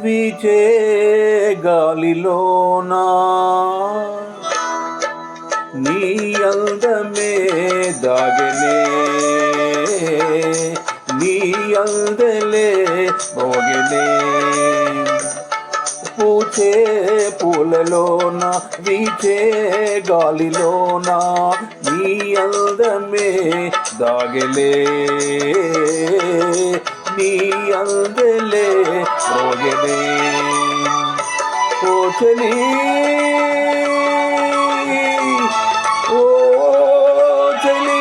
వీచే గాలిలోనా నీ అందమే దాగనే, నీ అందలే మోగనే. పూచే పూలలోన వీచే గాలిలోన నీ అందమే దాగలే, నీ అందలే మోగనే. ఓ చలి ఓ చలి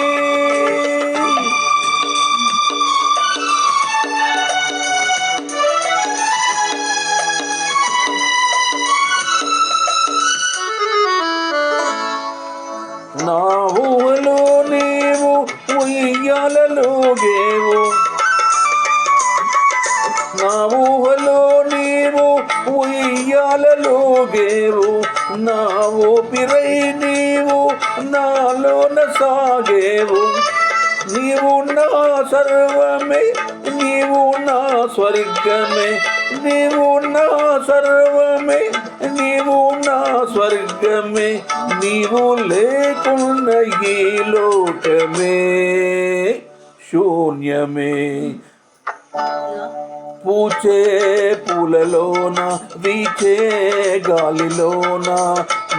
నా ఊహలో నీవు ఉయ్యాలలోగేవు, నా ఊహలో నీవు ఉయ్యాలలోగేవు. నా ఊపిరై నీవు నాలోన సాగేవు. నీవు నా సర్వమే, నీవు నా స్వర్గమే, నీవు నా సర్వమే, నీవు నా స్వర్గమే. నీవు లేకున్న ఈ లోకమే శూన్యమే. పూచే పూలలోన వీచే గాలిలోన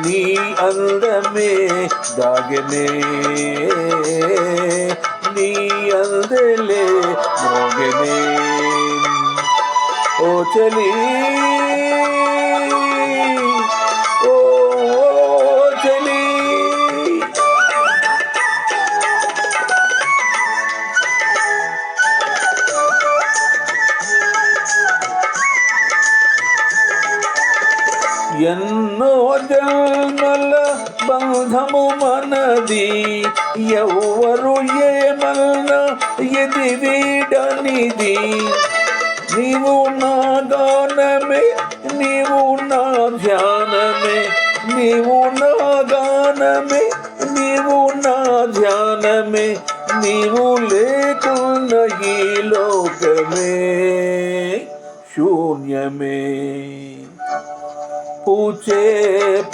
నీ అందమే దాగనే, నీ అందలే మోగనే. ఓ చలి ఓ చలి ఎన్నో జన్మల బంధము మనది, ఎవ్వరు ఏమన్నా ఇది వీడనిది. నీవు నా గానమే, నీవు నా ధ్యానమే, నీవు నా గానమే, నీవు నా ధ్యానమే. నీవు లేకున్న ఈ లోకమే శూన్యమే. పూచే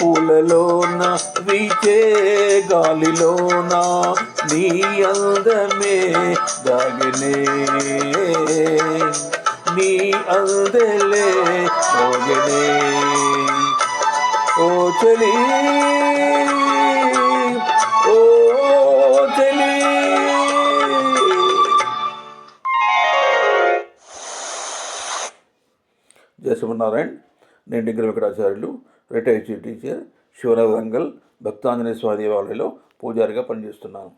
పూలలోన వీచే గాలిలోన నీ అందమే దాగనే, నీ అందలే మోగనే. ఓ చలి ఓ చలి. జయ శ్రీమన్నారాయణ. నేను degree Venkatacharyulu, retired teacher, Shivanagar రంగల్ భక్తాంజనేయ స్వామి దేవాలయంలో పూజారిగా పనిచేస్తున్నాను.